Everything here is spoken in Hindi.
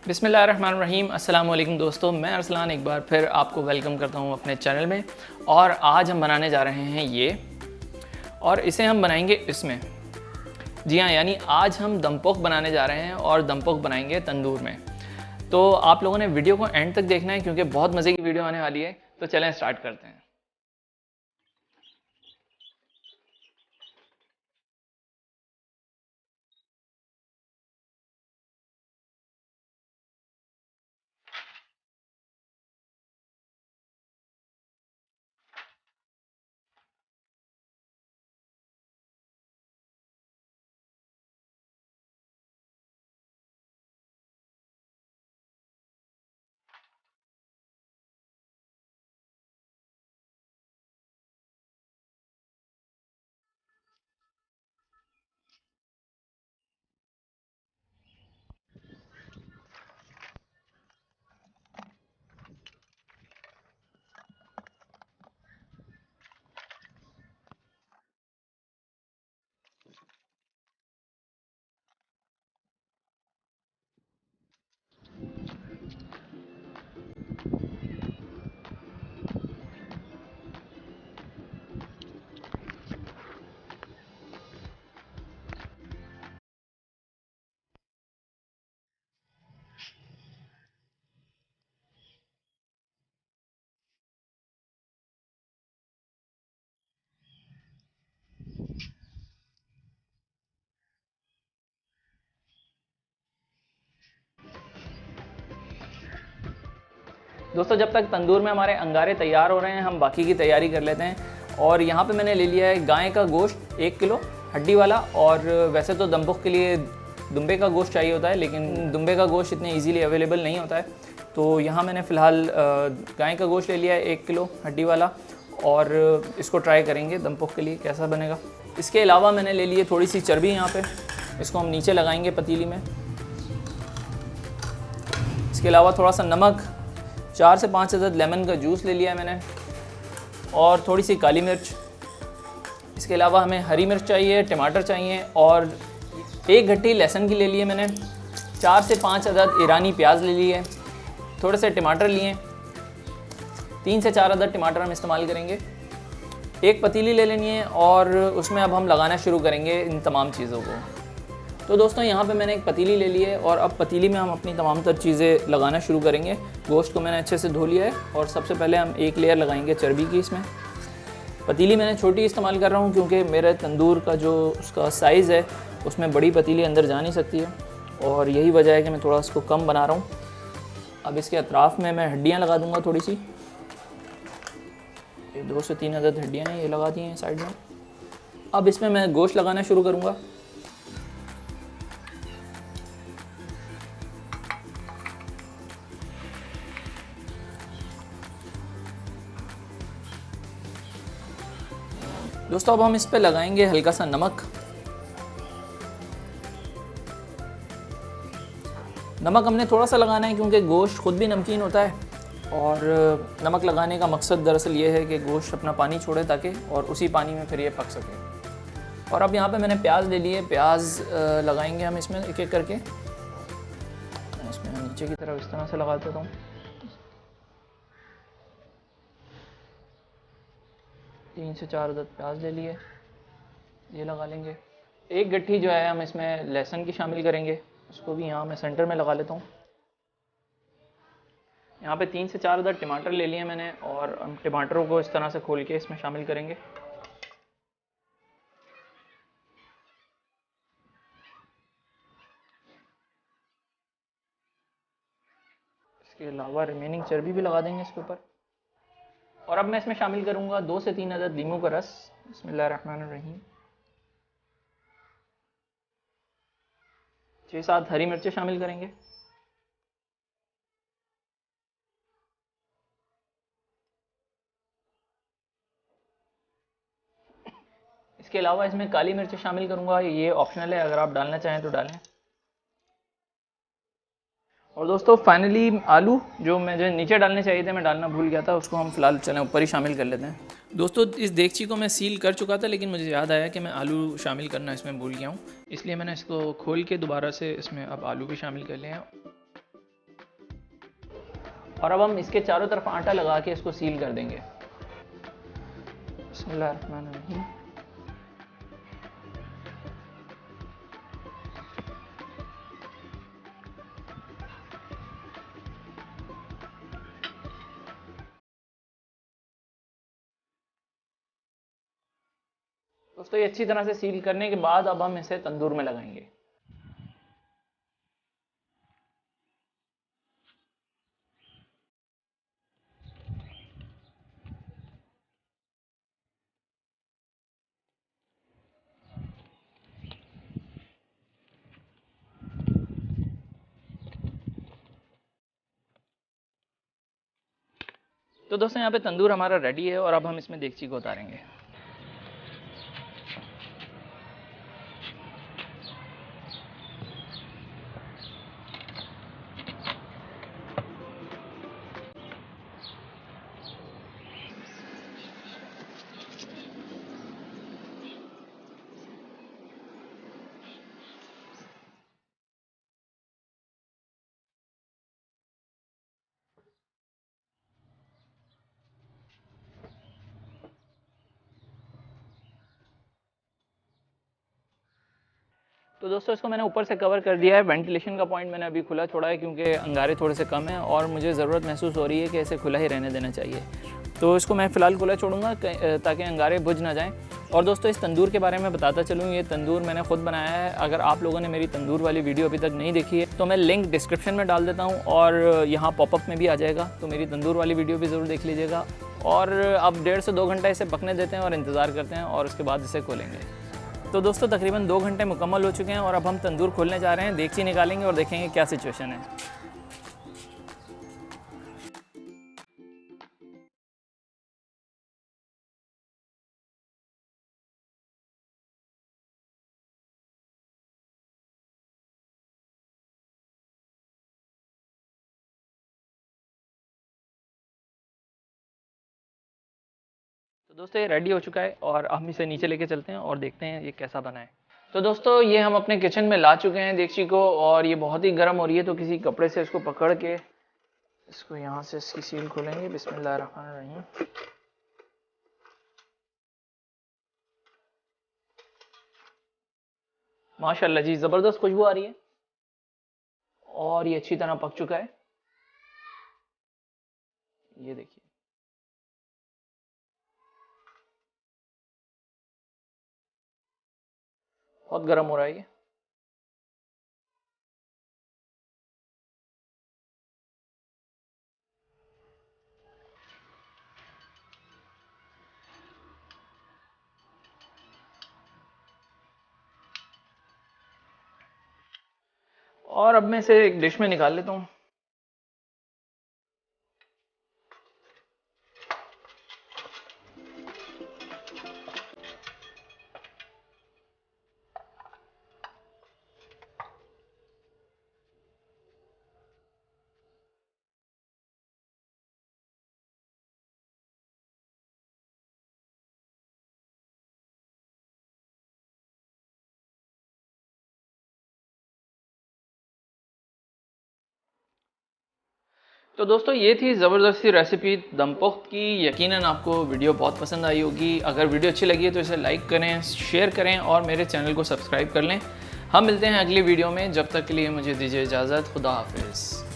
बिस्मिल्लाहिर्रहमानिर्रहीम। अस्सलाम वालेकुम दोस्तों, मैं अरसलान एक बार फिर आपको वेलकम करता हूँ अपने चैनल में। और आज हम बनाने जा रहे हैं ये, और इसे हम बनाएंगे इसमें। जी हाँ, यानी आज हम दम पोख बनाने जा रहे हैं और दम पोख बनाएंगे तंदूर में। तो आप लोगों ने वीडियो को एंड तक देखना है क्योंकि बहुत मज़े की वीडियो आने वाली है। तो चलें स्टार्ट करते हैं। दोस्तों, जब तक तंदूर में हमारे अंगारे तैयार हो रहे हैं, हम बाकी की तैयारी कर लेते हैं। और यहाँ पे मैंने ले लिया है गाय का गोश्त 1 किलो हड्डी वाला। और वैसे तो दम पोख के लिए दुम्बे का गोश्त चाहिए होता है, लेकिन दुम्बे का गोश्त इतने इजीली अवेलेबल नहीं होता है। तो यहाँ मैंने फ़िलहाल गाय का गोश्त ले लिया है 1 किलो हड्डी वाला, और इसको ट्राई करेंगे दम पोख के लिए कैसा बनेगा। इसके अलावा मैंने ले लिए थोड़ी सी चर्बी यहाँ पे, इसको हम नीचे लगाएंगे पतीली में। इसके अलावा थोड़ा सा नमक, 4 से 5 अदद लेमन का जूस ले लिया है मैंने, और थोड़ी सी काली मिर्च। इसके अलावा हमें हरी मिर्च चाहिए, टमाटर चाहिए, और 1 गट्ठी लहसुन की ले लिए मैंने। 4 से 5 अदद ईरानी प्याज ले लिए, थोड़े से टमाटर लिए, 3 से 4 अदद टमाटर हम इस्तेमाल करेंगे। एक पतीली ले लेनी है और उसमें अब हम लगाना शुरू करेंगे इन तमाम चीज़ों को। तो दोस्तों, यहाँ पे मैंने एक पतीली ले ली है और अब पतीली में हम अपनी तमाम तर चीज़ें लगाना शुरू करेंगे। गोश्त को मैंने अच्छे से धो लिया है और सबसे पहले हम एक लेयर लगाएंगे चर्बी की इसमें। पतीली मैंने छोटी इस्तेमाल कर रहा हूँ क्योंकि मेरे तंदूर का जो उसका साइज़ है उसमें बड़ी पतीली अंदर जा नहीं सकती है, और यही वजह है कि मैं थोड़ा इसको कम बना रहा हूँ। अब इसके अतराफ़ में मैं हड्डियाँ लगा दूँगा थोड़ी सी। ये 2 से 3 अदद हड्डियाँ हैं, ये लगा दी हैं साइड में। अब इसमें मैं गोश्त लगाना शुरू करूँगा। दोस्तों, अब हम इस पे लगाएंगे हल्का सा नमक। नमक हमने थोड़ा सा लगाना है क्योंकि गोश्त खुद भी नमकीन होता है, और नमक लगाने का मकसद दरअसल ये है कि गोश्त अपना पानी छोड़े ताकि, और उसी पानी में फिर ये पक सके। और अब यहाँ पे मैंने प्याज ले लिए, प्याज लगाएंगे हम इसमें एक एक करके। इसमें नीचे की तरफ इस तरह से लगा देता हूँ। 3 से 4 अदद प्याज ले लिए, ये लगा लेंगे। एक गट्ठी जो है हम इसमें लहसुन की शामिल करेंगे, उसको भी यहाँ मैं सेंटर में लगा लेता हूँ। यहाँ पे 3 से 4 अदद टमाटर ले लिए मैंने, और हम टमाटरों को इस तरह से खोल के इसमें शामिल करेंगे। इसके अलावा रिमेनिंग चर्बी भी लगा देंगे इसके ऊपर। और अब मैं इसमें शामिल करूँगा 2 से 3 अदद नींबू का रस। बिस्मिल्लाहिर्रहमानिर्रहीम। 6-7 हरी मिर्चें शामिल करेंगे। इसके अलावा इसमें काली मिर्च शामिल करूँगा, ये ऑप्शनल है, अगर आप डालना चाहें तो डालें। और दोस्तों, फाइनली आलू जो मुझे नीचे डालने चाहिए थे, मैं डालना भूल गया था, उसको हम फिलहाल चलें ऊपर ही शामिल कर लेते हैं। दोस्तों, इस देगची को मैं सील कर चुका था, लेकिन मुझे याद आया कि मैं आलू शामिल करना इसमें भूल गया हूँ, इसलिए मैंने इसको खोल के दोबारा से इसमें अब आलू भी शामिल कर लिए हैं। और अब हम इसके चारों तरफ आटा लगा के इसको सील कर देंगे। बिस्मिल्लाहिर्रहमानिर्रहीम। दोस्तों ये अच्छी तरह से सील करने के बाद अब हम इसे तंदूर में लगाएंगे। तो दोस्तों यहाँ पे तंदूर हमारा रेडी है और अब हम इसमें देगची को उतारेंगे। तो दोस्तों इसको मैंने ऊपर से कवर कर दिया है। वेंटिलेशन का पॉइंट मैंने अभी खुला छोड़ा है क्योंकि अंगारे थोड़े से कम हैं और मुझे ज़रूरत महसूस हो रही है कि इसे खुला ही रहने देना चाहिए। तो इसको मैं फ़िलहाल खुला छोड़ूंगा ताकि अंगारे बुझ ना जाएं। और दोस्तों इस तंदूर के बारे में बताता चलूँ, ये तंदूर मैंने खुद बनाया है। अगर आप लोगों ने मेरी तंदूर वाली वीडियो अभी तक नहीं देखी है तो मैं लिंक डिस्क्रिप्शन में डाल देता हूँ और यहाँ पॉपअप में भी आ जाएगा, तो मेरी तंदूर वाली वीडियो भी ज़रूर देख लीजिएगा। और अब 1.5 से 2 घंटा इसे पकने देते हैं और इंतज़ार करते हैं और उसके बाद इसे खोलेंगे। तो दोस्तों तकरीबन 2 घंटे मुकम्मल हो चुके हैं और अब हम तंदूर खोलने जा रहे हैं। देगची निकालेंगे और देखेंगे क्या सिचुएशन है। तो दोस्तों ये रेडी हो चुका है और हम इसे नीचे लेके चलते हैं और देखते हैं ये कैसा बना है। तो दोस्तों ये हम अपने किचन में ला चुके हैं देगची को और ये बहुत ही गर्म हो रही है, तो किसी कपड़े से इसको पकड़ के इसको यहाँ से इसकी सील खोलेंगे। बिस्मिल्लाहिर्रहमानिर्रहीम। माशाल्लाह जी ज़बरदस्त खुशबू आ रही है और ये अच्छी तरह पक चुका है। ये देखिए बहुत गर्म हो रहा है ये। और अब मैं इसे एक डिश में निकाल लेता हूँ। तो दोस्तों ये थी ज़बरदस्त सी रेसिपी दम पुख्त की। यकीनन आपको वीडियो बहुत पसंद आई होगी। अगर वीडियो अच्छी लगी है तो इसे लाइक करें, शेयर करें और मेरे चैनल को सब्सक्राइब कर लें। हम मिलते हैं अगली वीडियो में, जब तक के लिए मुझे दीजिए इजाज़त। खुदा हाफिज़।